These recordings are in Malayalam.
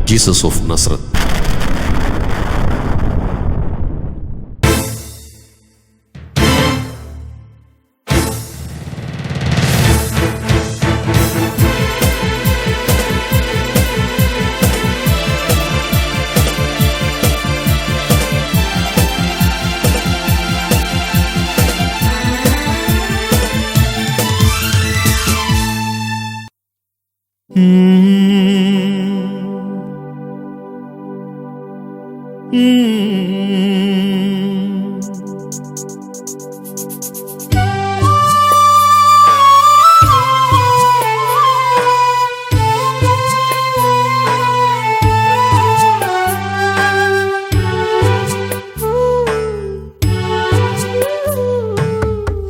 Jesus of Nazareth.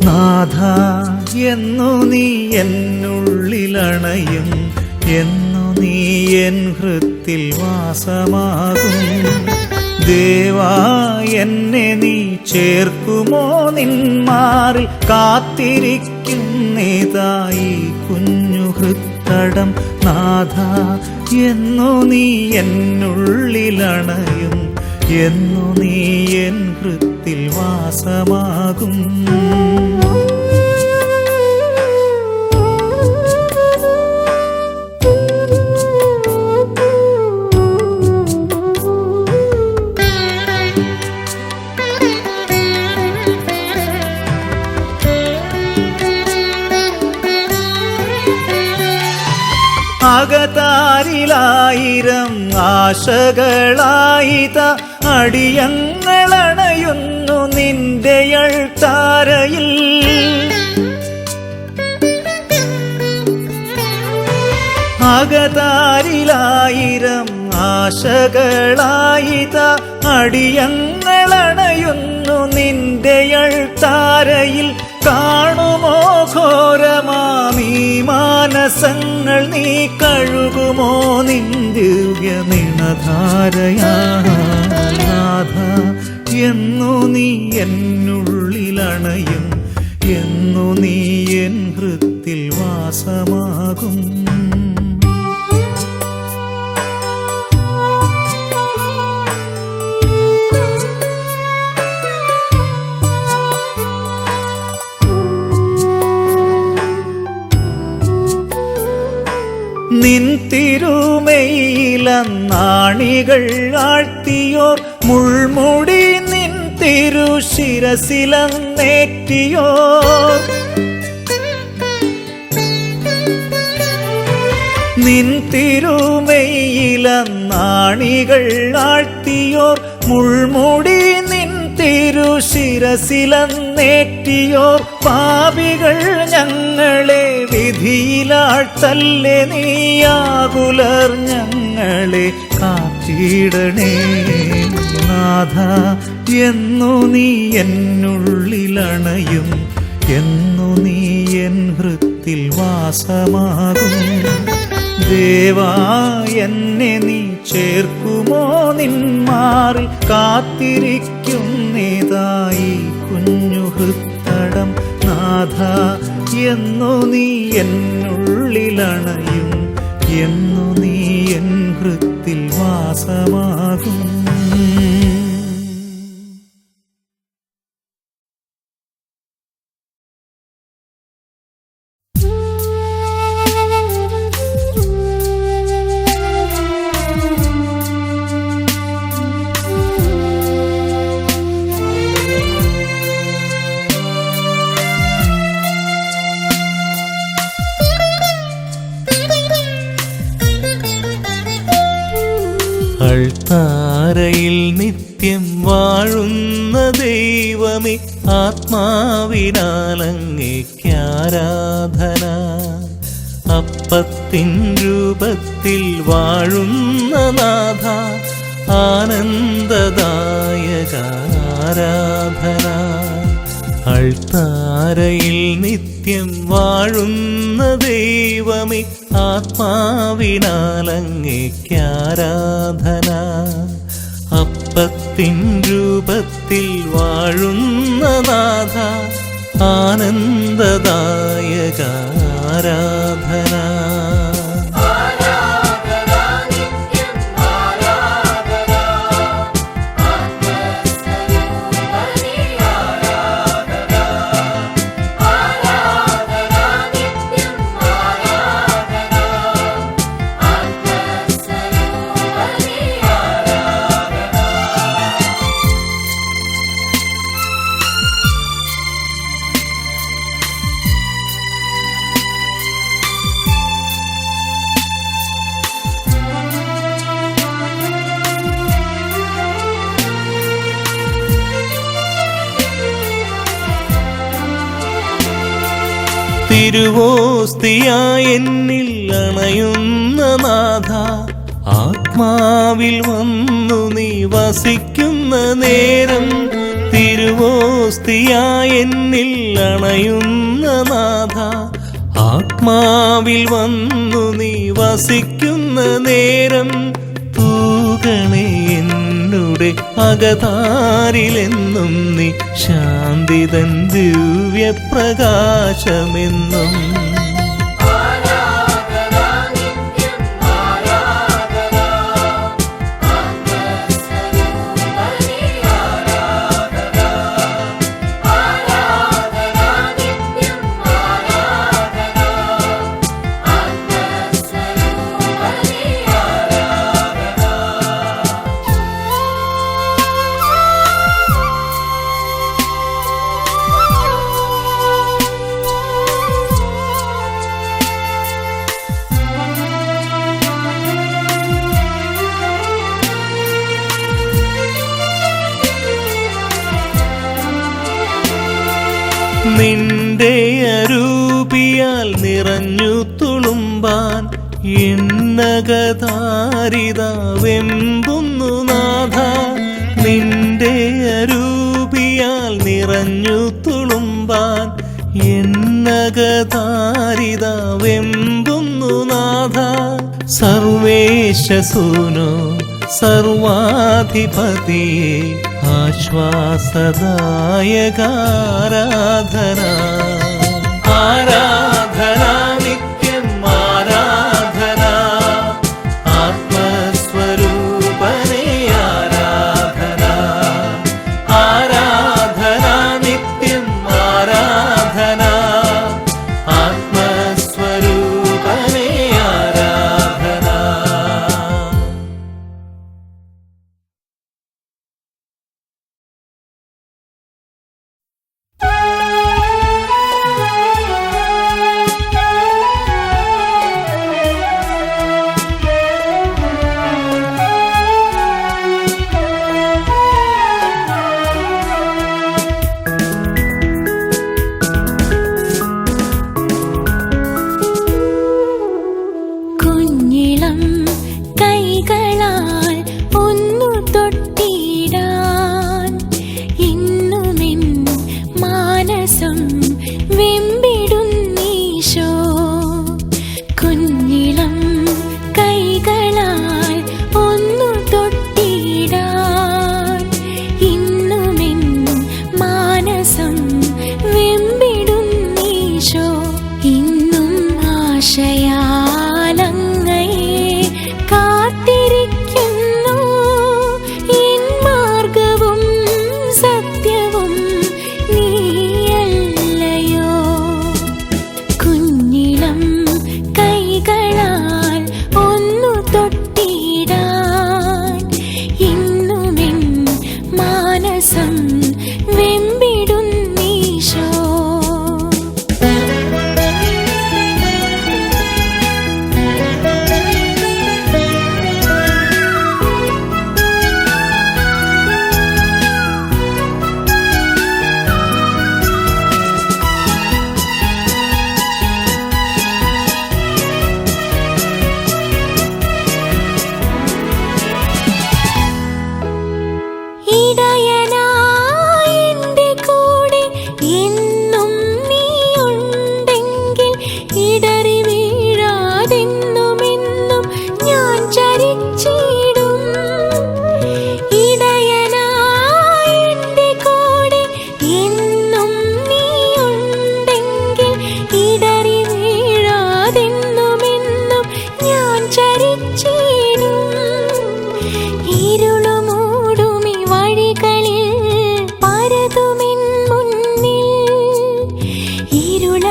നാഥ, എന്നു നീ എന്നുള്ളിലണയും, എന്നു നീ എൻ ഹൃത്തിൽ വാസമാകും. ദേവാ, എന്നെ നീ ചേർക്കുമോ നിന്മാറിൽ? കാത്തിരിക്കുന്നേതായി കുഞ്ഞു ഹൃത്തടം. നാഥ, എന്നു നീ എന്നുള്ളിലണയും, എന്നു നീ എൻ ഹൃത്തിൽ വാസമാകും. അകതാരിലായിരം ആശകളായിത അടിയങ്ങളണയുന്നു നിന്റെ അൾത്താരയിൽ. അകതാരിലായിരം ആശകളായിത അടിയങ്ങളണയുന്നു നിന്റെ അൾത്താരയിൽ. കാണുമോ ഘോരമാമീ മാനസങ്ങൾ? നീ കഴുകുമോ നിൻ ദിവ്യ നിണധാരയാൽ? നാഥ, എന്നു നീ എന്നുള്ളിലണയും, എന്നു നീ എൻ ഹൃത്തിൽ വാസമാകും. നിൻ തിരുമയിലന്നാണികൾ ആഴ്ത്തിയോർ, മുൾമുടി നിൻ തിരുശിരസിലന്നേറ്റിയോർ. നിൻ തിരുമയിലന്നാണികൾ ആഴ്ത്തിയോർ, മുൾമുടി നിൻ തിരുശിരസിലന്നേറ്റിയോർ. പാപികൾ ഞങ്ങളെ വിധിയിലാഴ്ത്തല്ലേ, നീയാകുലർ ഞങ്ങളെ കാത്തിടണേ. നാഥ, എന്നു നീ എന്നുള്ളിലണയും, എന്നു നീ എൻ ഹൃത്തിൽ വാസമാകും. ദേവാ, എന്നെ നീ ചേർക്കുമോ നിന്മാറിൽ? കാത്തിരിക്കുന്നേതായി കുഞ്ഞു ഹൃത്തടം. നാഥ, എന്നു നീ എന്നുള്ളിലണയും, എന്നു നീ എൻ ഹൃത്തിൽ വാസമാകും. അൾത്താരയിൽ നിത്യം വാഴുന്ന ദൈവമേ, ആത്മാവിനാൽ അങ്ങേയ്ക്കാരാധന. അപ്പത്തിൻ രൂപത്തിൽ വാഴുന്ന നാഥ, ആനന്ദദായക ആരാധന. അൾത്താരയിൽ നിത്യം വാഴുന്ന ദൈവമേ, ആത്മാവിനാൽ അങ്ങേയ്ക്കാരാധന. അപ്പത്തിൻ രൂപത്തിൽ വാഴുന്ന നാഥ, ആനന്ദദായക ആരാധന. തിരുവോസ്തിയായി എന്നിൽ അണയുന്ന നാഥ, ആത്മാവിൽ വന്നു നീ വസിക്കുന്ന നേരം. തിരുവോസ്തിയായി എന്നിൽ അണയുന്ന നാഥ, ആത്മാവിൽ വന്നു നീ വസിക്കുന്ന നേരം. തൂകണേ എന്നുടെ അകതാരിലെന്നും നീ ശാന്തിതൻ ദിവ്യപ്രകാശമെന്നും. നിന്റെ അരൂപിയാൽ നിറഞ്ഞു തുളുമ്പാൻ എന്നകതാരിത വെമ്പുന്നു നാഥ. നിന്റെ അരൂപിയാൽ നിറഞ്ഞു തുളുമ്പാൻ എന്നകതാരിത വെമ്പുന്നു നാഥ. സർവേശസൂനോ സർവാധിപതിയെ ആശ്വാസദായക ആരാധന. ആരാധന നിത്യം ആരാധന, ആത്മസ്വരൂപനേ ആരാധന. ആരാധന നിത്യം ആരാധന, ആത്മസ്വരൂപനേ ആരാധന.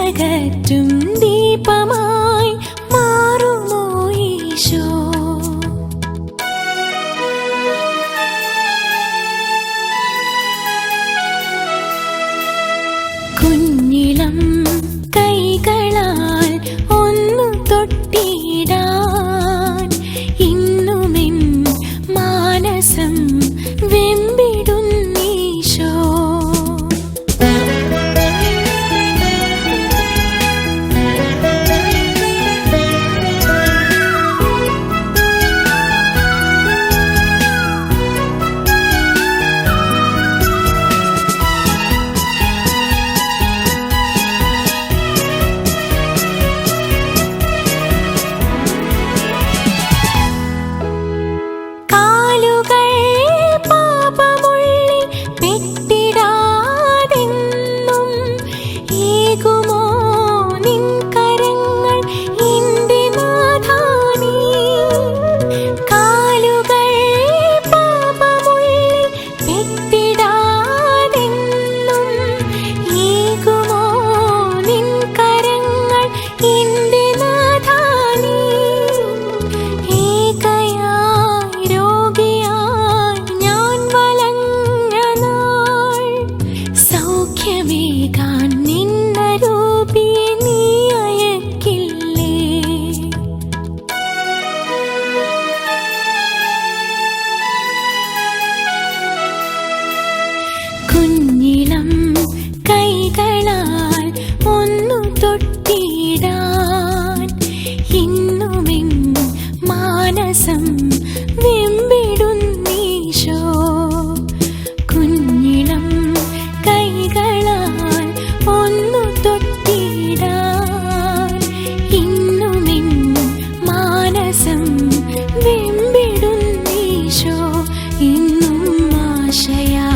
ഇരുളകറ്റും ദീപമായി മാറുമോ ഈശോ? കുഞ്ഞിളം കൈകളാൽ ഒന്നു തൊട്ടിടാൻ ഇന്നുമെൻ മാനസം വെമ്പിടുന്നീശോ. കുഞ്ഞിളം കൈകളാൽ ഒന്നു തൊട്ടിടാൻ ഇന്നുമെൻ മാനസം വെമ്പിടുന്നീശോ. കുഞ്ഞിളം കൈകളാൽ ഒന്നു തൊട്ടിടാൻ ഇന്നുമെൻ മാനസം വെമ്പിടുന്നീശോ. ഇന്നും ആശയാ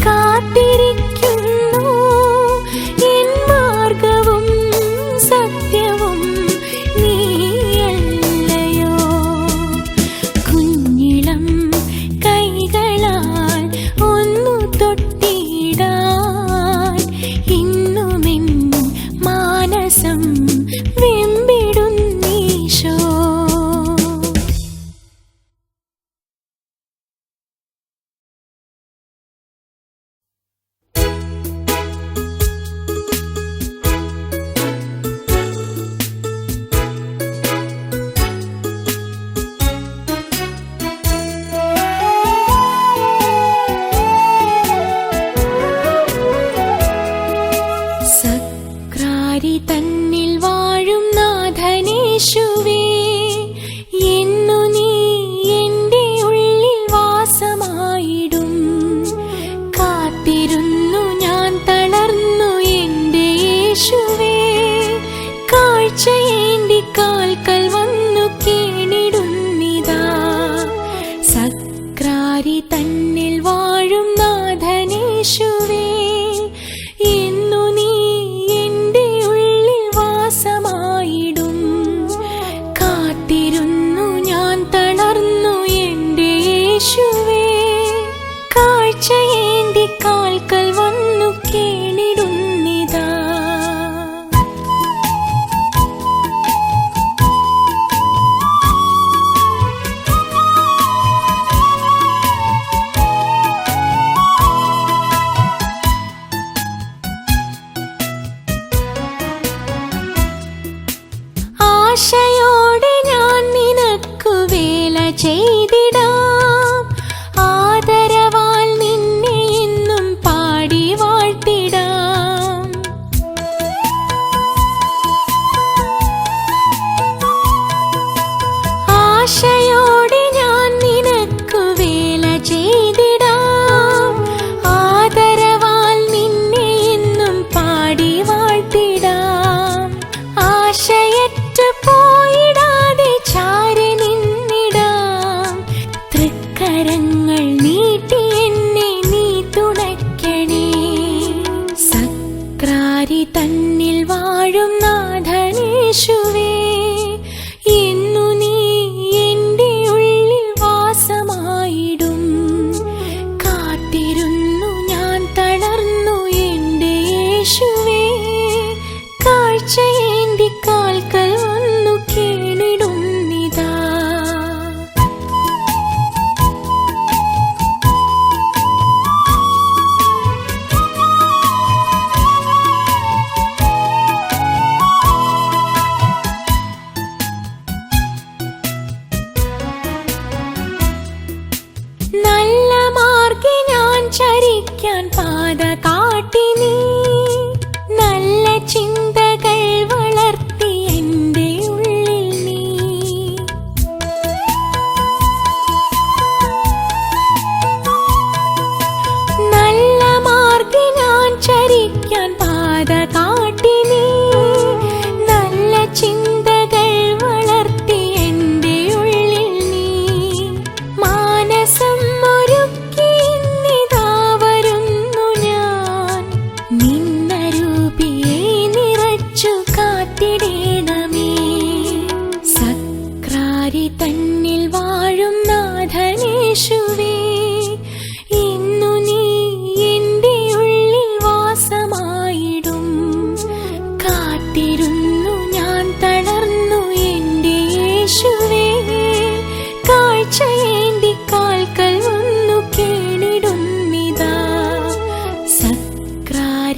കാത്തിരിക്കുന്നു എൻ മാർഗവും സത്യവും നീയല്ലയോ. കുഞ്ഞിളം കൈകളാൽ ഒന്നു തൊട്ടിടാൻ ഇന്നുമെൻ മാനസം വെമ്പിടുന്നീശോ. സക്രാരി തന്നിൽ വാഴും നാഥനേശുവേ, എന്നു നീ എൻ്റെ ഉള്ളിൽ വാസമായിടും. കാത്തിരുന്നു ഞാൻ തളർന്നു എൻ്റെ യേശുവേ, കാഴ്ചയേണ്ടി കാൽക്കൽ വന്നു കേണിടുന്നിതാ. സക്രാരി തന്നിൽ വാഴും നാഥനേശുവേ, എന്നു നീ എൻ്റെ ഉള്ളിൽ വാസമായിടും. കാത്തിരുന്നു ഞാൻ തളർന്നു എൻ്റെ യേശുവേ, കാഴ്ചയേണ്ടി കാൽക്കൽ വന്നു കേണിടുന്നിതാ. ആശയോടെ ഞാൻ നിനക്കു വേല ചെയ്തിടാം. ആദരവാൽ നിന്നെ എന്നും പാടി വാഴ്ത്തിടാം. ആശയോടെ ഞാൻ നിനക്കു വേല ചെയ്തിടാം. ആദരവാൽ നിന്നെ എന്നും പാടി വാഴ്ത്തിടാം. ആശയറ്റു പോയിടാതെ ചാരി നിന്നിടാം. തൃക്കരങ്ങൾ നീട്ടി എന്നെ നീ തുണയ്ക്കണേ. സക്രാരി തന്നിൽ വാഴും നാഥനേശുവേ, എന്നു നീ എൻ്റെ ഉള്ളിൽ വാസമായിടും. കാത്തിരുന്നു ഞാൻ തളർന്നു എൻ്റെ യേശു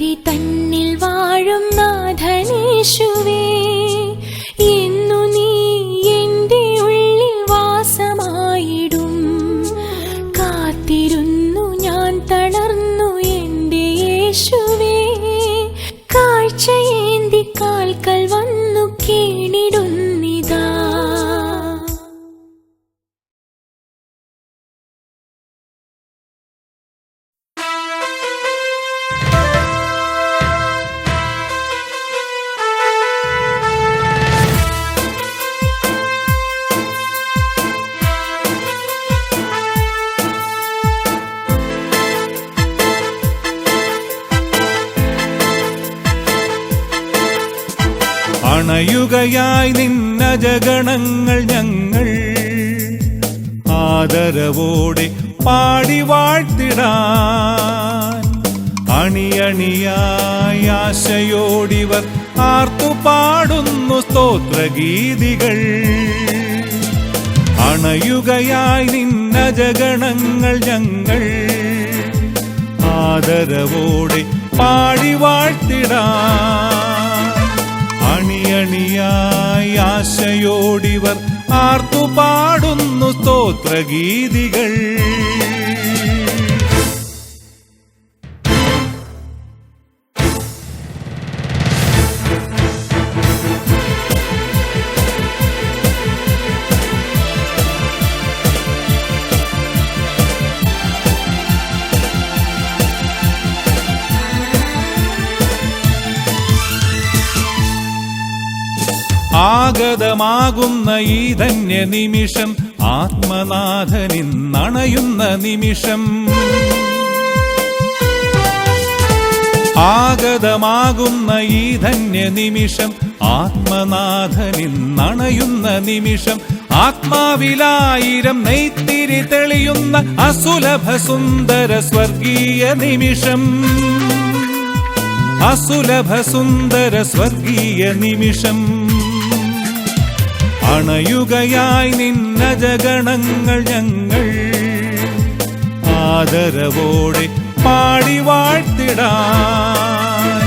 അരി തന്നിൽ വാഴും നാഥനേശുവേ, എന്നു നീ എൻ്റെ ഉള്ളിൽ വാസമായിടും. കാത്തിരുന്നു ഞാൻ തളർന്നു എൻ്റെ യേശുവേ, കാഴ്ചയേന്തി കാൽക്കൽ വന്നു കീണിടുന്നിതാ. അണയുകയായി നിന്നജഗണങ്ങൾ ഞങ്ങൾ, ആദരവോടെ പാടി വാഴ്ത്തിടാൻ. അണിയണിയായി ആശയോടിവർ ആർത്തുപാടുന്നു സ്തോത്രഗീതികൾ. അണയുകയായി നിന്നജഗണങ്ങൾ ഞങ്ങൾ, ആദരവോടെ പാടി വാഴ്ത്തിടാൻ. അണിയണിയായി ആശയോടിവർ ആർത്തുപാടുന്നു സ്തോത്രഗീതികൾ. ആഗതമാകുന്ന ഈ ധന്യ നിമിഷം, ആത്മനാഥനിന്നണയുന്ന നിമിഷം. ആഗതമാകുന്ന ഈ ധന്യ നിമിഷം, ആത്മനാഥനിന്നണയുന്ന നിമിഷം. ആത്മാവിലായിരം നെയ്ത്തിരി തെളിയുന്ന അസുലഭ സുന്ദര സ്വർഗീയ നിമിഷം. അസുലഭ സുന്ദര സ്വർഗീയ നിമിഷം. അണയുകയായി നിന്നജഗണങ്ങൾ ഞങ്ങൾ, ആദരവോടെ പാടി വാഴ്ത്തിടാൻ.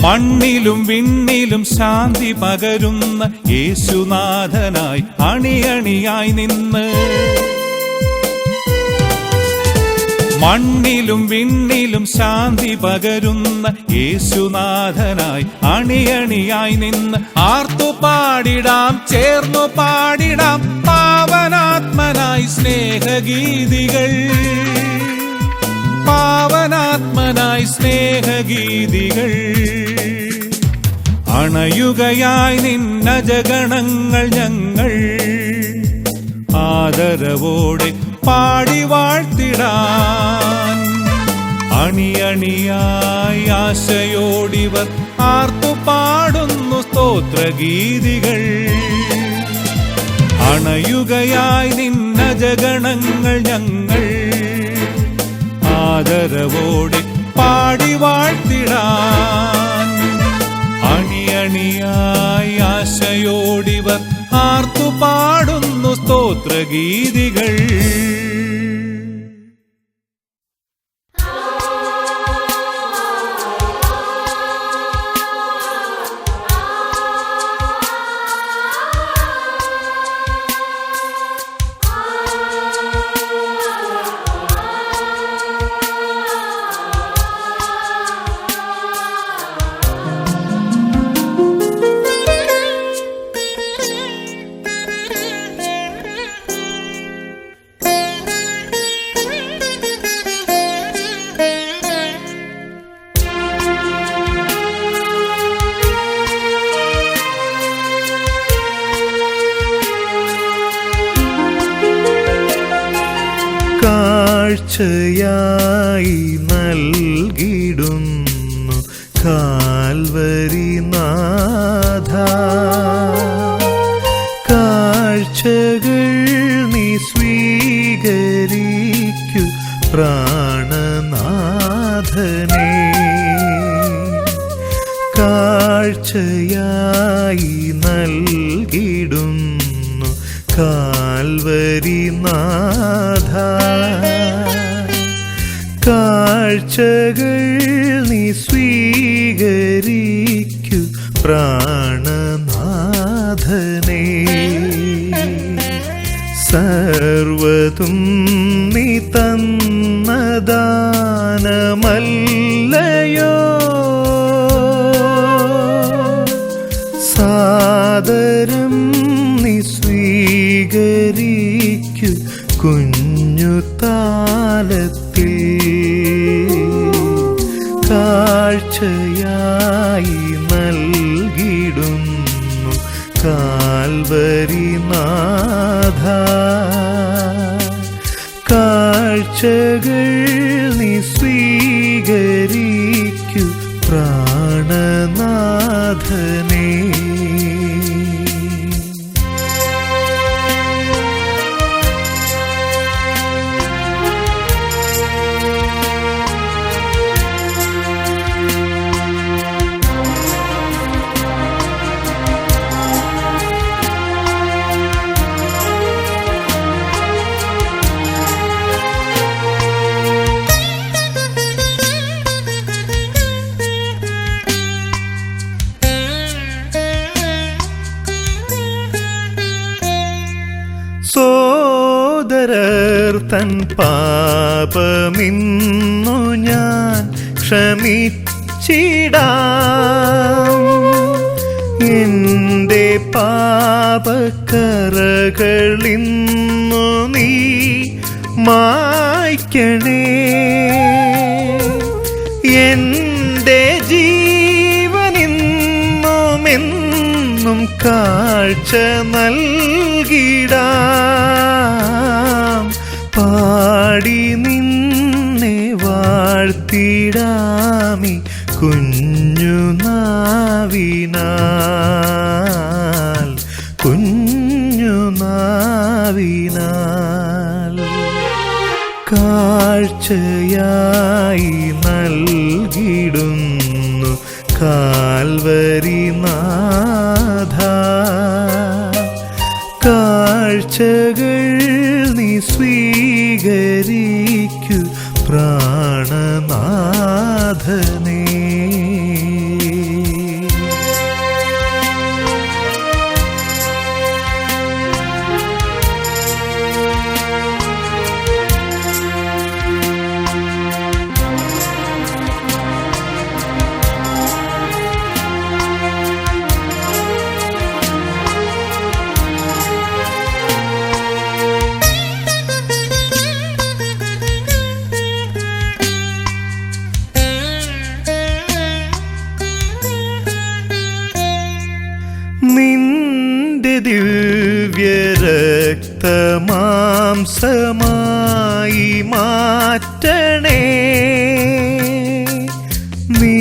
മണ്ണിലും വിണ്ണിലും ശാന്തി പകരുന്ന യേശുനാഥനായി അണിയണിയായി നിന്ന്. മണ്ണിലും വിണ്ണിലും ശാന്തി പകരുന്ന യേശുനാഥനായി അണിയണിയായി നിന്ന്. ആർത്തുപാടിടാം, ചേർന്നു പാടിടാം പാവനാത്മനായി സ്നേഹഗീതികൾ. പാവനാത്മനായി സ്നേഹഗീതികൾ. അണയുകയായി നിന്നജഗണങ്ങൾ ഞങ്ങൾ, ആദരവോടെ പാടി വാഴ്ത്തിടാൻ. അണിയണിയായി ആശയോടിവർ ആർത്തുപാടുന്നു സ്തോത്രഗീതികൾ. അണയുകയായി നിന്നജഗണങ്ങൾ ഞങ്ങൾ, ആദരവോടെ പാടി വാഴ്ത്തിടാൻ. അണിയണിയായി ആശയോടിവർ ആർത്തുപാടുന്നു സ്തോത്രഗീതികൾ. കാഴ്ചയായി നൽകിടുന്നു കാൽവരി നാഥ. കാഴ്ചകൾ നീ സ്വീകരിക്കൂ പ്രാണനാഥനേ. കാഴ്ചയായി നൽകിടുന്നു കാൽവരിനാഥ. കാഴ്ചകൾ നീ സ്വീകരിക്കൂ പ്രാണനാഥനേ. സർവതും നീ തന്ന ദാനമല്ലയോ, സാദരം നീ സ്വീകരിക്കൂ കുഞ്ഞു താലത്തിൽ. കാഴ്ചയായി നൽകിടുന്നു കാൽവരിനാഥ. കാഴ്ചകൾ നീ സ്വീകരിക്കൂ പ്രാണനാഥനേ. സോദരർ തൻ പാപമിന്നു ഞാൻ ക്ഷമിച്ചിടാം. എൻ്റെ പാപക്കറകളിന്നു നീ മായ്ക്കണേ. എൻ്റെ ജീവനിന്നുമെന്നും കാഴ്ച നൽകിടാം. പാടി നിന്നെ വാഴ്ത്തിടാമി കുഞ്ഞു നാവിനാൽ, കുഞ്ഞു നാവിനാൽ. കാഴ്ചയായി നൽകിടുന്നു കാൽവരിനാഥ. കാഴ്ചകൾ നീ സ്വീകരിക്കൂ പ്രാണനാഥനേ. നിന്റെ ദിവ്യരക്തമാംസമായി മാറ്റണേ. നീ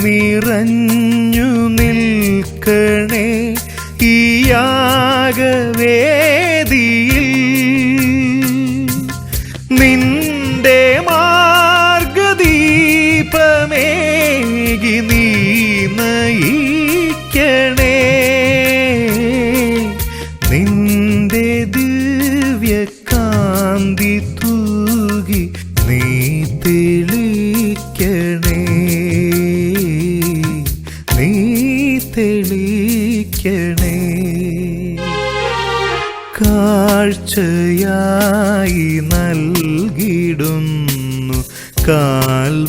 നിറഞ്ഞു നിൽക്കണേ ഈ യാഗവേദിയിൽ. നിന്റെ മാർഗദീപമേകി നീ നയിക്കണേ. നിന്റെ ദിവ്യകാന്തി തൂകി നീ തെളിക്കണേ, നീ തെളിക്കണേ. കാഴ്ചയായി നൽകിടുന്നു കാൽവരിനാഥ.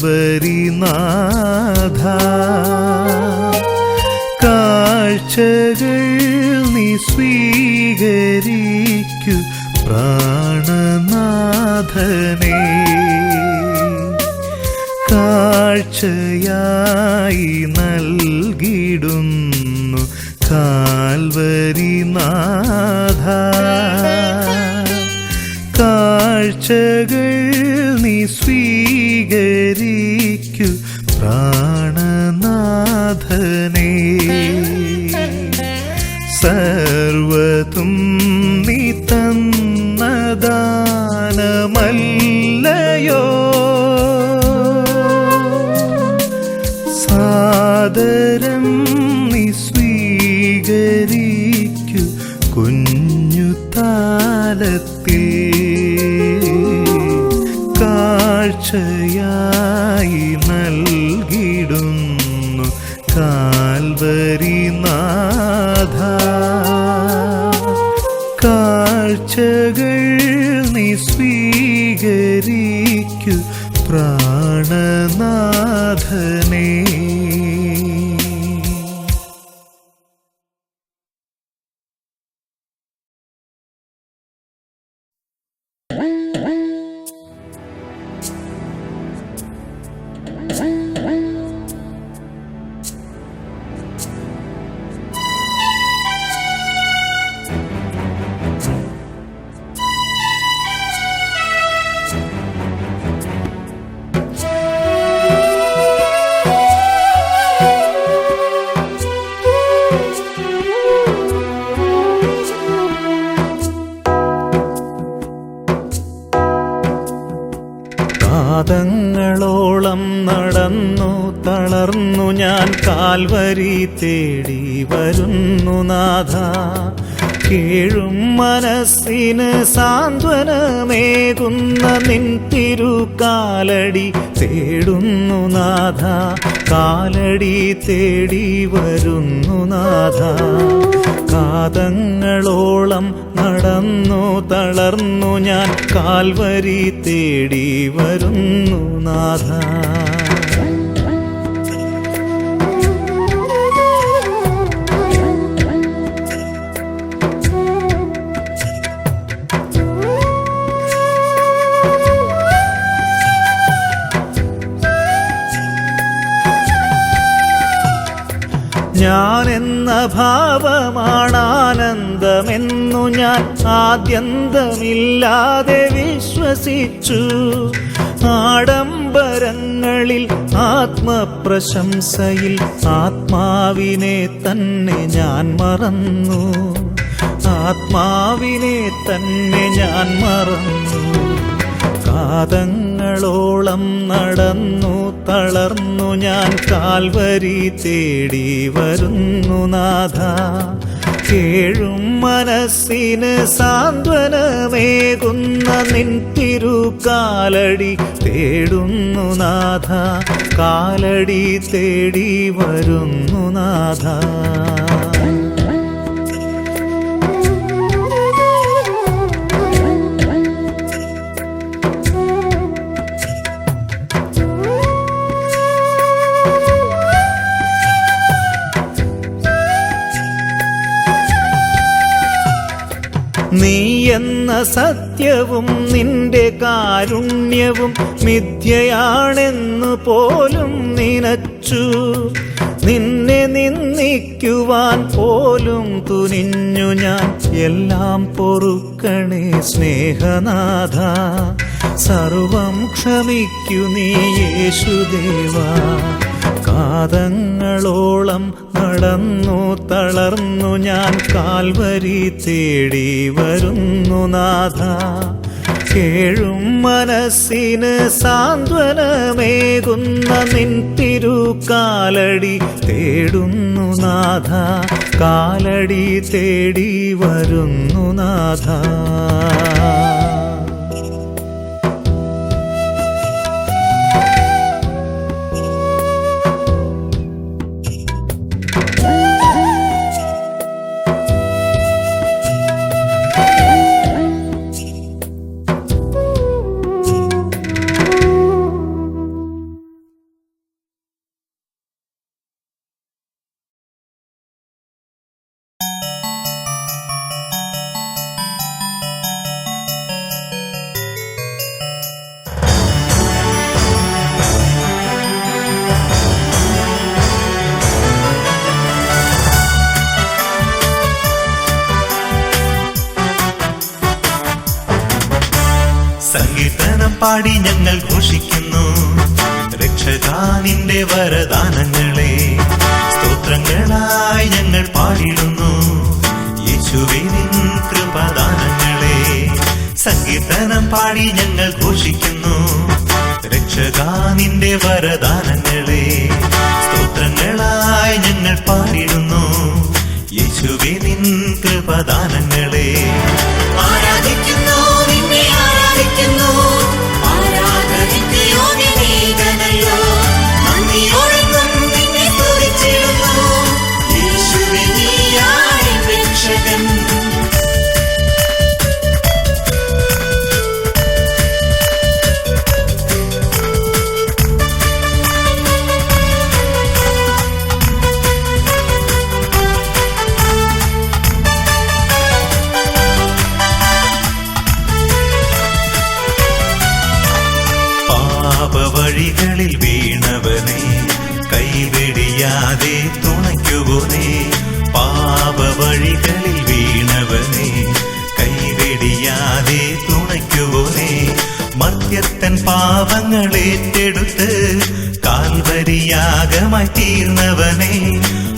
കാഴ്ചകൾ നീ സ്വീകരിക്കൂ പ്രാണനാഥനേ. കാഴ്ചയായി നൽകിടുന്നു കാൽവരിനാഥ. കാഴ്ചകൾ നീ സ്വീകരിക്കൂ പ്രാണനാഥനേ. സർവതും ദാനമല്ലയോ സാദരം നീ സ്വീകരിക്കു കുഞ്ഞു താലത്തിൽ കാഴ്ചയായി നൽകിടുന്നു കാൽവരി നാഥ കാഴ്ചകൾ നീ സ്വീകരിക്കു പ്രാണനാഥനേ. പാദങ്ങളോളം നടന്നു തളർന്നു ഞാൻ കാൽവരി തേടി വരുന്നു നാഥ കേഴും മനസ്സിന് സാന്ത്വനമേകുന്ന നിൻ തിരുകാലടി തേടുന്നു നാഥ കാലടി തേടി വരുന്നു നാഥ കാതങ്ങളോളം നടന്നു തളർന്നു ഞാൻ കാൽവരി തേടി വരുന്നു നാഥ. ഞാനെന്ന ഭാവമാണാനന്ദമെന്നു ഞാൻ ആദ്യന്തമില്ലാതെ വിശ്വസിച്ചു ആഡംബരങ്ങളിൽ ആത്മപ്രശംസയിൽ ആത്മാവിനെ തന്നെ ഞാൻ മറന്നു ആത്മാവിനെ തന്നെ ഞാൻ മറന്നു കാതങ്ങളോളം നടന്നു തളർന്നു ഞാൻ കാൽവരി തേടി വരുന്നു നാഥ കേഴും മനസ്സിന് സാന്ത്വനമേകുന്ന നിൻ തിരുകാലടി തേടുന്നു നാഥ കാലടി തേടി വരുന്നു നാഥ. നീ എന്ന സത്യവും നിന്റെ കാരുണ്യവും മിഥ്യയാണെന്നു പോലും നിനച്ചു നിന്നെ നിന്ദിക്കുവാൻ പോലും തുനിഞ്ഞു ഞാൻ എല്ലാം പൊറുക്കണേ സ്നേഹനാഥ സർവം ക്ഷമിക്കു നീ യേശുദേവാ കാതങ്ങളോളം നടന്നു തളർന്നു ഞാൻ കാൽവരി തേടി വരുന്നു നാഥ കേഴും മനസ്സിന് സാന്ത്വനമേകുന്ന നിൻ തിരുകാലടി തേടുന്നു നാഥ കാലടി തേടി വരുന്നു നാഥ. സങ്കീർത്തനം പാടി ഞങ്ങൾ ഘോഷിക്കുന്നു രക്ഷകാനിന്റെ വരദാനങ്ങളെ സ്തോത്രങ്ങളായി ഞങ്ങൾ പാടിടുന്നു യേശുവേ നിൻ കൃപദാനങ്ങളെ സങ്കീർത്തനം പാടി ഞങ്ങൾ ഘോഷിക്കുന്നു. രക്ഷകാ നിന്റെ വരദാനങ്ങളെ സ്തോത്രങ്ങളായി ഞങ്ങൾ പാടിടുന്നു. യേശുവേ നിൻ കൃപദാനങ്ങളെ ആരാധിക്കുന്നു, നിന്നെ ആരാധിക്കുന്നു. ആരാധനയ്ക്ക് യോഗ്യനീകനല്ലോ, നന്ദിയോടെന്നും നിന്നെ സ്തുതിച്ചിടുന്നു. യേശുവേ നീയായി രക്ഷകൻ. വഴികളിൽ വീണവനെ കൈവെടിയാതെ തുണയ്ക്കുവോനെ. പാപവഴികളിൽ വീണവനെ കൈവെടിയാതെ തുണയ്ക്കുവോനെ. മർത്യത്തൻ പാപങ്ങളേറ്റെടുത്ത് കാൽവരിയാഗമായി തീർന്നവനെ.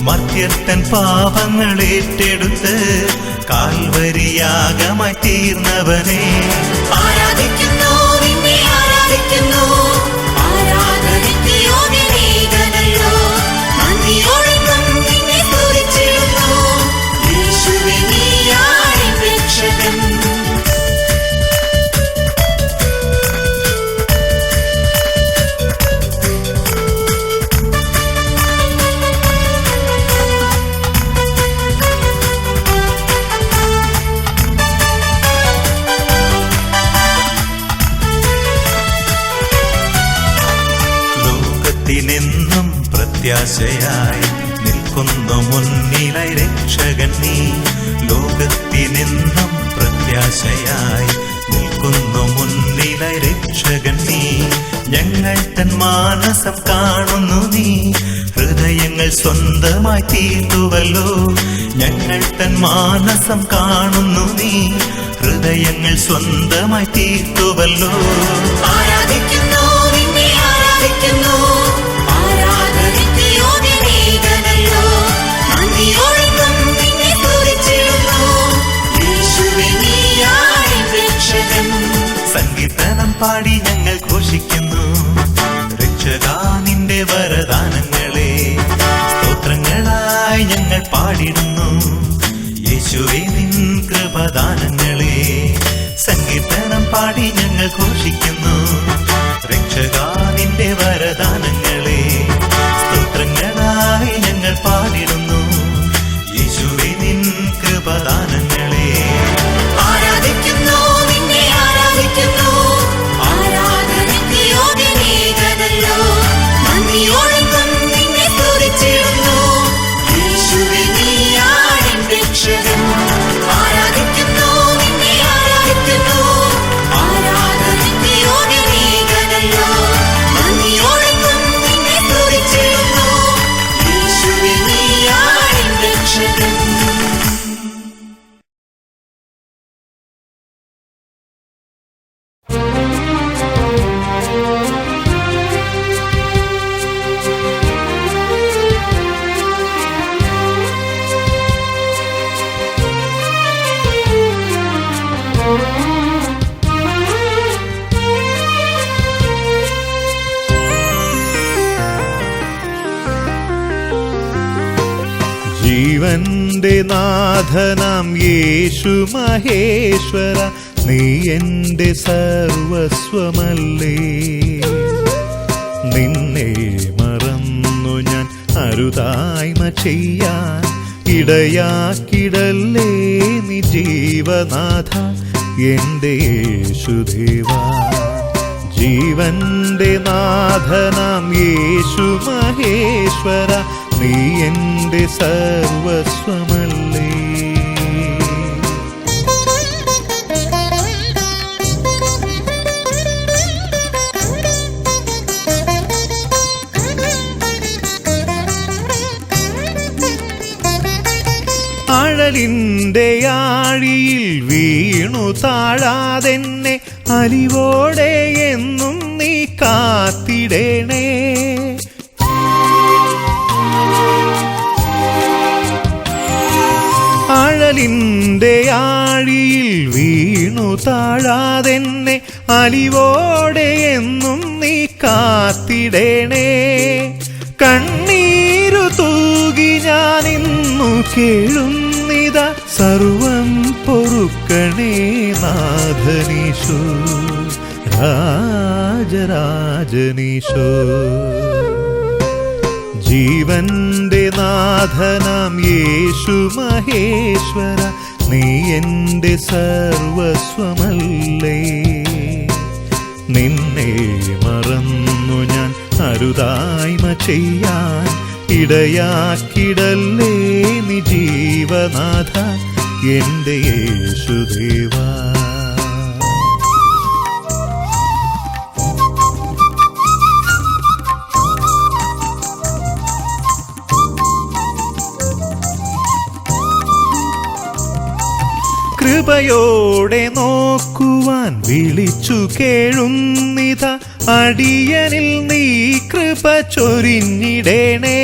മർത്യത്തൻ പാപങ്ങളേറ്റെടുത്ത് കാൽവരിയാഗമായി തീർന്നവനെ ആരാധിക്കുന്നു, നിന്നെ ആരാധിക്കുന്നു. ആരാധനയ്ക്ക് യോഗ്യനീകനല്ലോ, നന്ദിയോടെന്നും നിന്നെ സ്തുതിച്ചിടുന്നു. യേശുവേ നീയായി രക്ഷകൻ. ും പ്രത്യാശയായി നിൽക്കുന്നു മുന്നിലായി രക്ഷകൻ നീ. ലോകത്തിനെന്നും പ്രത്യാശയായി നിൽക്കുന്നു മുന്നിലായി രക്ഷകൻ നീ. ഞങ്ങൾ തൻ മാനസം കാണുന്നു നീ, ഹൃദയങ്ങൾ സ്വന്തമായി തീർത്തുവല്ലോ. ഞങ്ങൾ തൻ മാനസം കാണുന്നു നീ, ഹൃദയങ്ങൾ സ്വന്തമായി തീർത്തുവല്ലോ. ആരാധിക്കുന്നു, നിന്നെ ആരാധിക്കുന്നു. ആരാധനയ്ക്ക് യോഗ്യനീകനല്ലോ, നന്ദിയോടെന്നും നിന്നെ സ്തുതിച്ചിടുന്നു. യേശുവേ നീയായി രക്ഷകൻ. സങ്കീർത്തനം പാടി ഞങ്ങൾ ഘോഷിക്കുന്നു. രക്ഷകാ നിന്റെ വരദാനങ്ങളെ സ്തോത്രങ്ങളായി ഞങ്ങൾ പാടിടുന്നു. യേശുവേ നിൻ കൃപദാനങ്ങളെ സങ്കീർത്തനം പാടി ഞങ്ങൾ ഘോഷിക്കുന്നു. രക്ഷകാ നിന്റെ വരദാനങ്ങളെ സ്തോത്രങ്ങളായി ഞങ്ങൾ പാടിടുന്നു. യേശുവേ നിൻ കൃപദാനങ്ങളെ ആരാധിക്കുന്നു, നിന്നെ ആരാധിക്കുന്നു. ആരാധനയ്ക്ക് യോഗ്യനീകനല്ലോ, നന്ദിയോടെന്നും നിന്നെ സ്തുതിച്ചിടുന്നു. യേശുവേ നീയായി രക്ഷകൻ. ആരാധിക്കുന്നു, നിന്നെ ആരാധിക്കുന്നു. ആരാധനയ്ക്ക് യോഗ്യനീകനല്ലോ, നന്ദിയോടെന്നും നിന്നെ സ്തുതിച്ചിടുന്നു. യേശുവേ നീയായി രക്ഷകൻ. ജീവന്റെ നാഥനാം യേശു മഹേശ്വര, നീ എന്റെ സർവസ്വമല്ലേ. നിന്നെ മറന്നു ഞാൻ അരുതായ്മ ചെയ്യാൻ ഇടയാക്കിടല്ലേ നീ ജീവനാഥ എന്റെ യേശുദേവാ. ജീവന്റെ നാഥനാം യേശു മഹേശ്വര, നീ എന്റെ സർവസ്വമല്ലേ. അഴലിന്റെ ആഴിയിൽ വീണു താഴാതെന്നെ അലിവോടെ എന്നും നീ കാത്തിടേണേ. അഴലിന്റെ ആഴിയിൽ വീണു താഴാതെന്നെ അലിവോടെ എന്നും നീ കാത്തിടേണേ. കണ്ണീരു തൂകി ഞാൻ ഇന്നു കേഴുന്നിതാ, സർവം പൊറുക്കണേ നാഥനീശോ, രാജരാജനീശോ. ജീവന്റെ നാഥനാം യേശു മഹേശ്വര, നീ എൻ്റെ സർവസ്വമല്ലേ. നിന്നെ മറന്നു ഞാൻ അരുതായ്മ ചെയ്യാൻ ഇടയാക്കിടല്ലേ നീ ജീവനാഥ എൻ്റെ യേശുദേവാ. കൃപയോടെ നോക്കുവാൻ വിളിച്ചു കേഴുന്നിത, അടിയനിൽ നീ കൃപ ചൊരിഞ്ഞിടേണേ.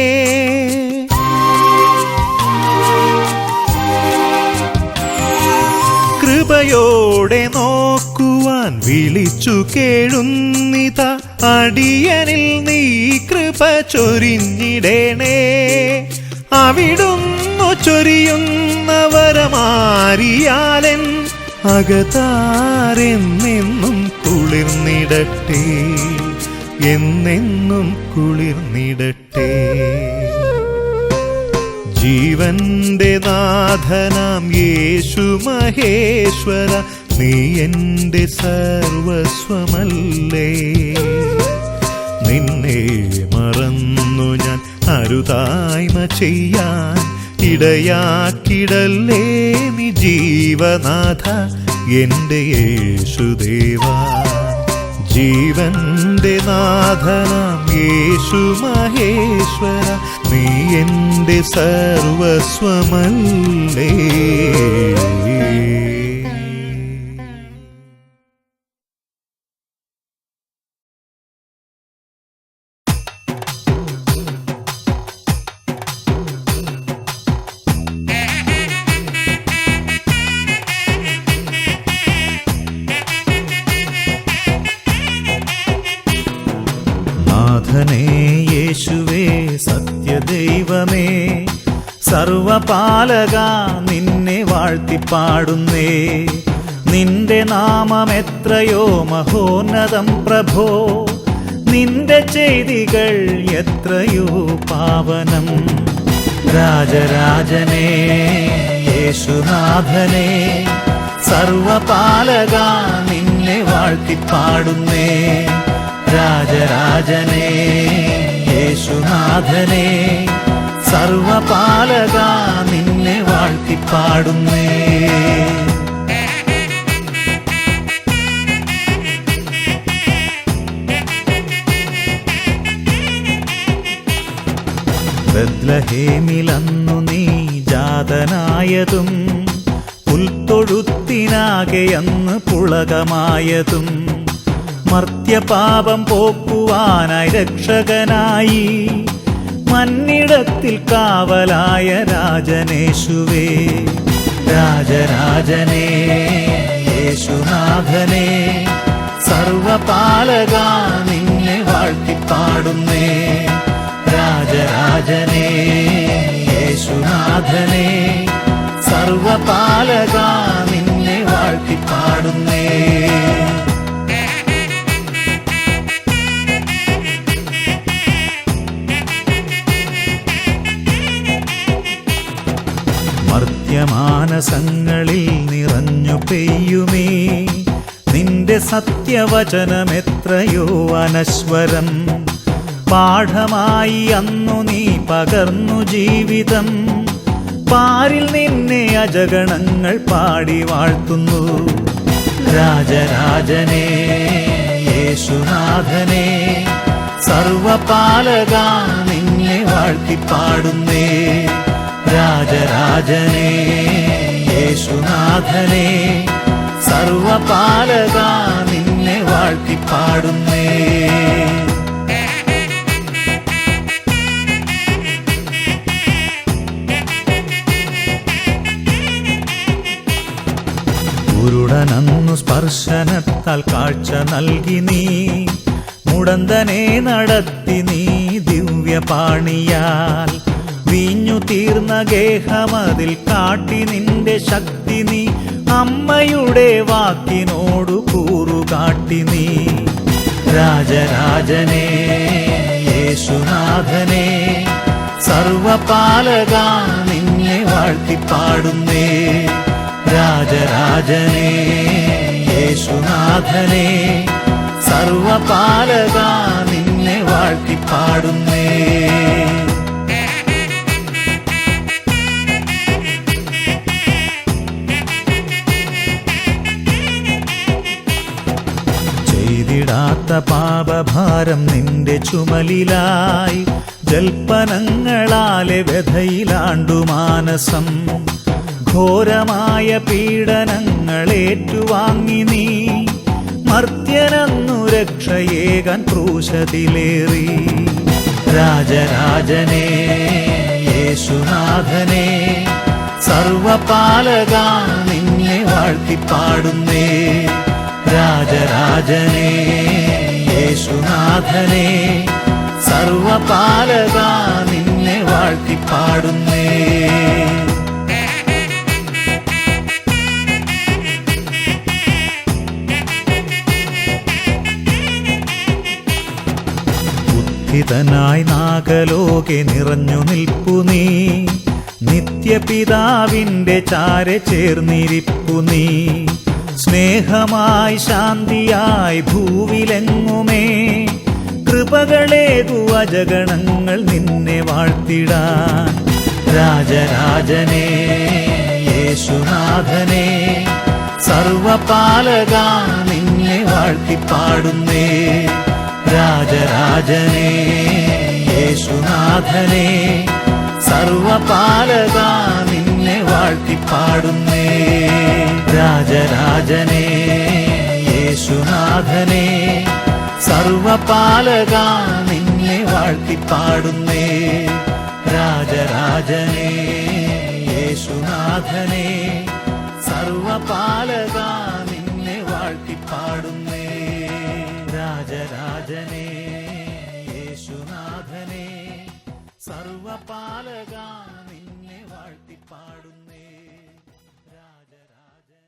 കൃപയോടെ നോക്കുവാൻ വിളിച്ചു കേഴുന്നിത, അടിയനിൽ നീ കൃപ ചൊരിഞ്ഞിടേണേ. അവിടുന്നു ചൊരിയുന്ന വരമാരിയാലൻ അകതാരെന്നെന്നും കുളിർന്നിടട്ടെ, എന്നെന്നും കുളിർന്നിടട്ടെ. ജീവന്റെ നാഥനാം യേശു മഹേശ്വര, നീ എൻ്റെ സർവസ്വമല്ലേ. നിന്നെ മറന്നു ഞാൻ അരുതായ്മ ചെയ്യാൻ ഇടയാക്കിടല്ലേ നീ ജീവനാഥ എൻ്റെ യേശുദേവാ. ജീവന്റെ നാഥനാം യേശു മഹേശ്വര, നീ എൻ്റെ സർവസ്വമല്ലേ. നാഥനേ യേശുവേ സത്യദൈവമേ, സർവപാലക നിന്നെ വാഴ്ത്തിപ്പാടുന്നേ. നിന്റെ നാമം എത്രയോ മഹോന്നതം പ്രഭോ, നിന്റെ ചെയ്തികൾ എത്രയോ പാവനം. രാജരാജനേ യേശുനാഥനേ, സർവപാലക നിന്നെ വാഴ്ത്തിപ്പാടുന്നേ. രാജരാജനേ യേശുനാഥനേ, സർവപാലക നിന്നെ വാഴ്ത്തിപ്പാടുന്നേ. ബത്ലഹേമിലന്നു നീ ജാതനായതും, പുൽത്തൊഴുത്തിനാകെയന്ന് പുളകമായതും, മർത്യപാപം പോക്കുവാനായി രക്ഷകനായി മന്നിടത്തിൽ കാവലായ രാജനേശുവേ. രാജരാജനേ യേശുനാഥനേ, സർവപാലക നിന്നെ വാഴ്ത്തിപ്പാടുന്നേ. രാജരാജനേ യേശുനാഥനേ, സർവപാലക നിന്നെ വാഴ്ത്തിപ്പാടുന്നേ. മർത്യമാനസങ്ങളിൽ നിറഞ്ഞു പെയ്യുമേ, നിന്റെ സത്യവചനമെത്രയോ അനശ്വരം. പാഠമായി അന്നു നീ പകർന്നു ജീവിതം, പാരിൽ നിന്നെ അജഗണങ്ങൾ പാടി വാഴ്ത്തുന്നു. രാജരാജനേ യേശുനാഥനേ, സർവപാലക നിന്നെ വാഴ്ത്തിപ്പാടുന്നേ. രാജരാജനേ യേശുനാഥനേ, സർവപാലക നിന്നെ വാഴ്ത്തിപ്പാടുന്നേ. കുരുടനന്നു സ്പർശനത്താൽ കാഴ്ച നൽകി നീ, മുടന്തനെ നടത്തി നീ ദിവ്യപാണിയാൽ. വീഞ്ഞു തീർന്ന ഗേഹമതിൽ കാട്ടി നിന്റെ ശക്തി നീ, അമ്മയുടെ വാക്കിനോടു കൂറുകാട്ടി നീ. രാജരാജനേ യേശുനാഥനേ, സർവപാലക നിന്നെ വാഴ്ത്തിപ്പാടുന്നേ. രാജരാജനേ യേശുനാഥനേ, സർവപാലക നിന്നെ വാഴ്ത്തിപ്പാടുന്നേ. ചെയ്തിടാത്ത പാപഭാരം നിന്റെ ചുമലിലായി, ജൽപ്പനങ്ങളാലെ വ്യഥയിലാണ്ടു മാനസം. ഘോരമായ പീഡനങ്ങളേറ്റുവാങ്ങി നീ, മർത്യനെന്നു രക്ഷയേകാൻ ക്രൂശത്തിലേറി. രാജരാജനേ യേശുനാഥനേ, സർവപാലക നിന്നെ വാഴ്ത്തിപ്പാടുന്നേ. രാജരാജനേ യേശുനാഥനേ, സർവപാലക നിന്നെ വാഴ്ത്തിപ്പാടുന്നേ. ഉത്ഥിതനായി നാഗലോകെ നിറഞ്ഞു നിൽപ്പു നീ, നിത്യപിതാവിന്റെ ചാരെ ചേർന്നിരിപ്പു നീ. സ്നേഹമായി ശാന്തിയായി ഭൂവിലെങ്ങുമേ, കൃപകളേതു അജഗണങ്ങൾ നിന്നെ വാഴ്ത്തിടാൻ. രാജരാജനേ യേശുനാഥനേ, സർവപാലക നിന്നെ വാഴ്ത്തിപ്പാടുന്നേ. രാജരാജനേ യേശുനാഥനേ, സർവപാലക നിന്നെ വാഴ്ത്തിപ്പാടുന്നേ. രാജരാജനേ യേശുനാഥനേ, സർവപാലക നിന്നെ വാഴ്ത്തിപ്പാടുന്നേ. രാജരാജനേ യേശുനാഥനേ, സർവപാലക നിന്നെ വാഴ്ത്തിപ്പാടുന്നേ. രാജരാജനേ യേശുനാഥനേ, സർവപാലക നിന്നെ വാഴ്ത്തിപ്പാടുന്നേ. രാജരാജനേ.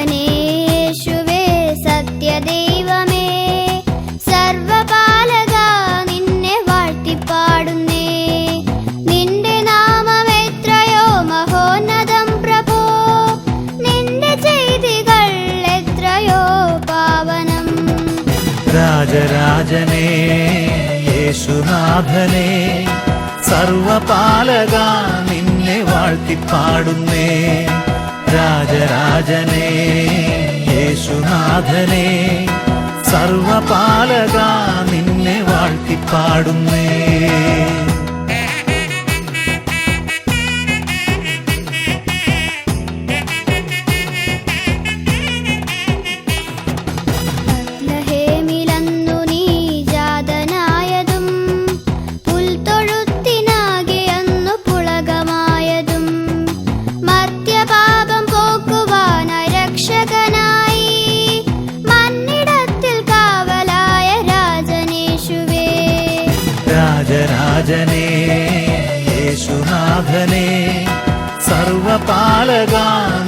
നാഥനേശുവേ സത്യദൈവമേ, സർവപാലക നിന്നെ വാഴ്ത്തിപ്പാടുന്നേ. നിന്റെ നാമം എത്രയോ മഹോന്നതം പ്രഭോ, നിന്റെ ചെയ്തികൾ എത്രയോ പാവനം. രാജരാജനേ യേശുനാഥനേ, സർവപാലക നിന്നെ വാഴ്ത്തിപ്പാടുന്നേ. രാജരാജനേ യേശുനാഥനേ, സർവപാലക നിന്നെ വാഴ്ത്തിപ്പാടുന്നേ. ബത്ലഹേമിലന്നു നീ ജാതനായതും, പുൽത്തൊഴുത്തിനാകെ അന്നു പുളകമായതും, മർത്യപാപം പോക്കുവാനായി രക്ഷകനായി, മന്നിടത്തിൽ കാവലായ രാജനേശുവേ. രാജരാജനേ യേശുനാഥനേ, സർവപാലക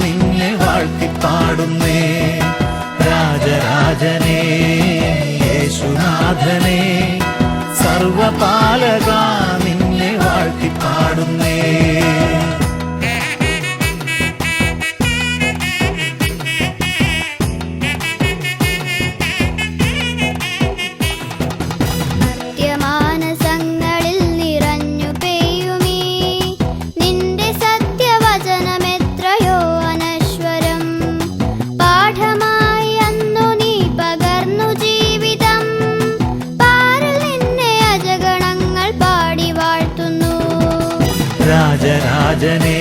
നിന്നെ വാഴ്ത്തിപ്പാടുന്നേ. രാജരാജനേ യേശുനാഥനേ, സർവപാലക നിന്നെ വാഴ്ത്തിപ്പാടുന്നേ. മർത്യമാനസങ്ങളിൽ നിറഞ്ഞു പെയ്യുമീ, നിന്റെ സത്യവചനമെത്രയോ അനശ്വരം. പാഠമായി അന്നു നീ പകർന്നു ജീവിതം, പാരിൽ നിന്നെ അജഗണങ്ങൾ പാടി വാഴ്ത്തുന്നു. രാജ രാജരാജനേ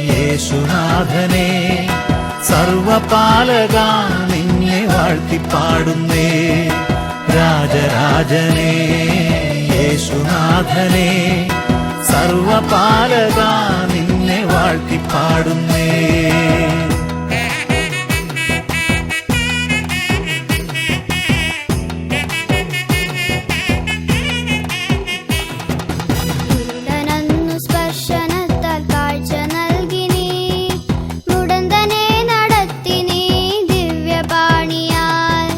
യേശുനാഥനേ സർവപാലക നിന്നെ വാഴ്ത്തിപ്പാടുന്നേ രാജരാജനേ യേശുനാഥനേ സർവപാലക നിന്നെ വാഴ്ത്തിപ്പാടുന്നേ മുടന്തനു സ്പർശനത്താൽ കാഴ്ച നൽകി നീ മുടന്തനെ നടത്തി നീ ദിവ്യപാണിയാൽ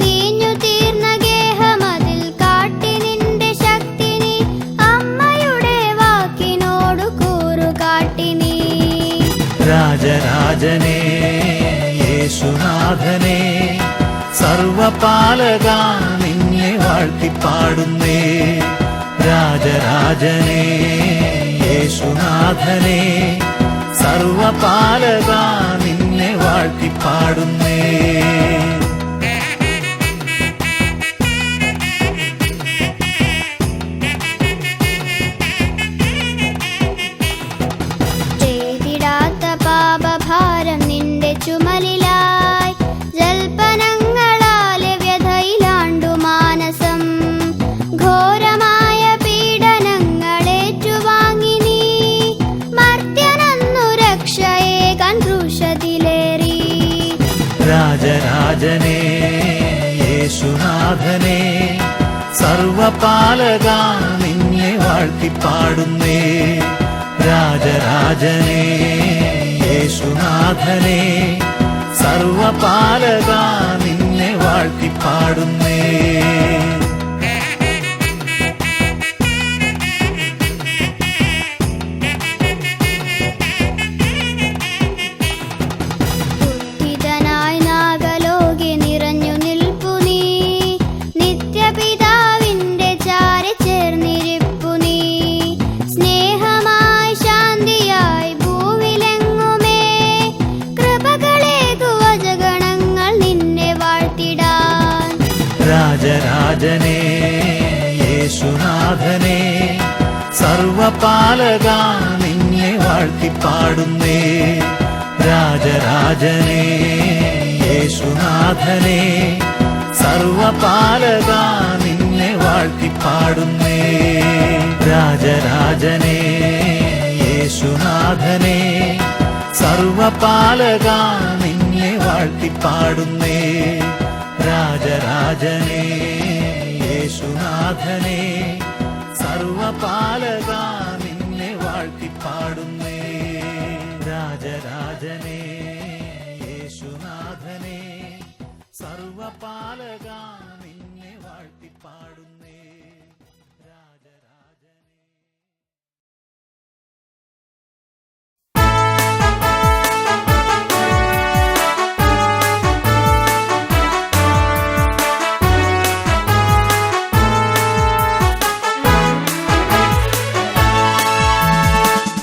വീഞ്ഞു തീർന്ന ഗേഹമതിൽ കാട്ടി നിന്റെ ശക്തി നീ അമ്മയുടെ വാക്കിനോടു കൂറു കാട്ടി നീ രാജരാജനേ യേശുനാഥനേ സർവപാലക നിന്നെ വാഴ്ത്തിപ്പാടുന്നേ രാജരാജനേ യേശുനാഥനേ സർവപാലക നിന്നെ വാഴ്ത്തിപ്പാടുന്നേ ചെയ്തിടാത്ത പാപഭാരം നിന്റെ ചുമലിലായി ജൽപ്പനങ്ങളാലെ വ്യഥയിലാണ്ടു മാനസം ഘോരമായ പീഡനങ്ങളേറ്റുവാങ്ങി നീ മർത്യനന്നു രക്ഷയേകാൻ ക്രൂശത്തിലേറി രാജരാജനേ യേശുനാഥനേ സർവപാലക നിന്നെ വാഴ്ത്തിപ്പാടുന്നേ രാജരാജനേ യേശുനാഥനേ സർവപാലക നിന്നെ വാഴ്ത്തിപ്പാടുന്നേ ബുദ്ധിതനായി നാഗലോകെ നിറഞ്ഞു നിൽപ്പു നീ നിത്യപിതാവിന്റെ ചാരി ചേർന്നിരിപ്പു നീ സ്നേഹമായി ശാന്തിയായി ഭൂവിലെങ്ങുമേ കൃപകളേകു വചഗണങ്ങൾ നിന്നെ വാഴ്ത്തിടാൻ രാജരാജനേ യേശുനാഥനേ സർവപാലക നിന്നെ വാഴ്ത്തിപ്പാടുന്നേ രാജരാജനേ യേശുനാഥനേ സർവപാലക നിന്നെ വാഴ്ത്തിപ്പാടുന്നേ രാജരാജനേ യേശുനാഥനേ സർവപാലക നിന്നെ വാഴ്ത്തിപ്പാടുന്നേ രാജരാജനേ യേശുനാഥനേ സർവപാലക നിന്നെ വാഴ്ത്തിപ്പാടുന്നേ രാജരാജനേ യേശുനാഥനേ സർവപാലക നിന്നെ വാഴ്ത്തിപ്പാടുന്നേ രാജരാജനേ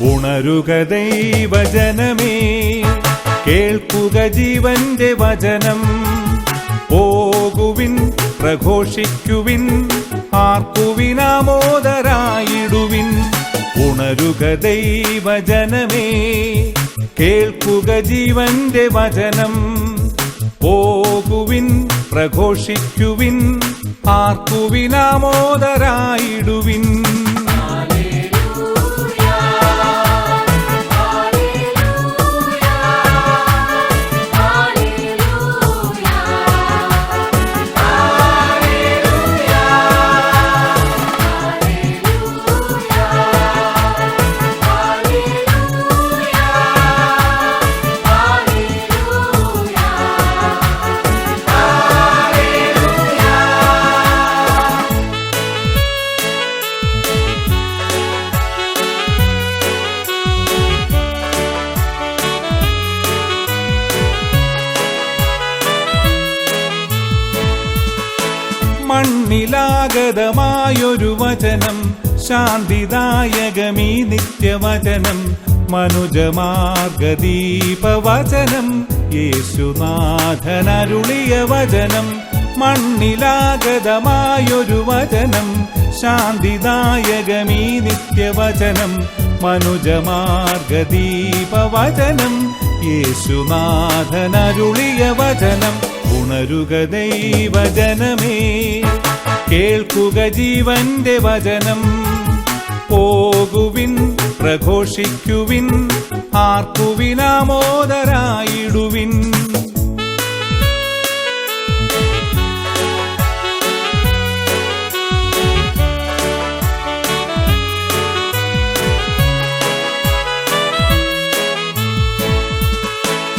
ഉണരുക ദൈവജനമേ കേൾക്കുക ജീവന്റെ വചനം പോകുവിൻ പ്രഘോഷിക്കുവിൻ ആർക്കുവിനാമോദരായിടുവിൻ ഉണരുക ദൈവജനമേ കേൾക്കുക ജീവന്റെ വചനം പോകുവിൻ പ്രഘോഷിക്കുവിൻ ആർക്കുവിനാമോദരായിടുവിൻ മണ്ണിലാഗതമായൊരു വചനം ശാന്തിദായകമീ നിത്യവചനം മനുജമാർഗദീപവചനം യേശുനാഥനരുളിയ വചനം മണ്ണിലാഗതമായൊരു വചനം, ശാന്തിദായകമീ നിത്യവചനം, മനുജമാർഗദീപവചനം, യേശുനാഥനരുളിയ വചനം. ഉണരുക ദൈവജനമേ, കേൾക്കുക ജീവന്റെ വചനം. പോകുവിൻ, പ്രഘോഷിക്കുവിൻ, ആർക്കുവിനാമോദരായിടുവിൻ.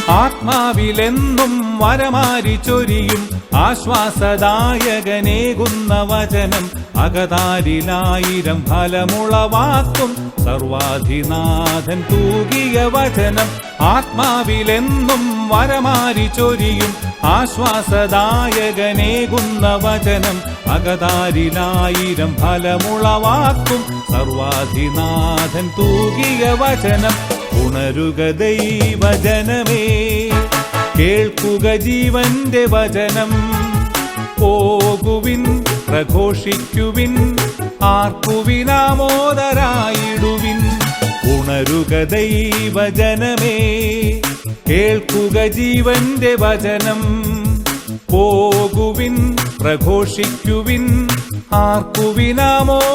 ആത്മാവിലെന്നും വരമാരി ചൊരിയും ആശ്വാസദായകനേകുന്ന വചനം, അകതാരിലായിരം ഫലമുളവാക്കും സർവാധിനാഥൻ തൂകിയ വചനം. ആത്മാവിലെന്നും വരമാരി ചൊരിയും ആശ്വാസദായകനേകുന്ന വചനം, അകതാരിലായിരം ഫലമുളവാക്കും സർവാധിനാഥൻ തൂകിയ വചനം. ഉണരുക ദൈവജനമേ, കേൾക്കുക ജീവന്റെ വചനം. പോകുവിൻ, പ്രഘോഷിക്കുവിൻ, ആർക്കുവിനാമോദരായിടുവിൻ. ഉണരുക ദൈവജനമേ, കേൾക്കുക ജീവന്റെ വചനം. പോകുവിൻ, പ്രഘോഷിക്കുവിൻ, ആർക്കുവിനാമോദരായിടുവിൻ.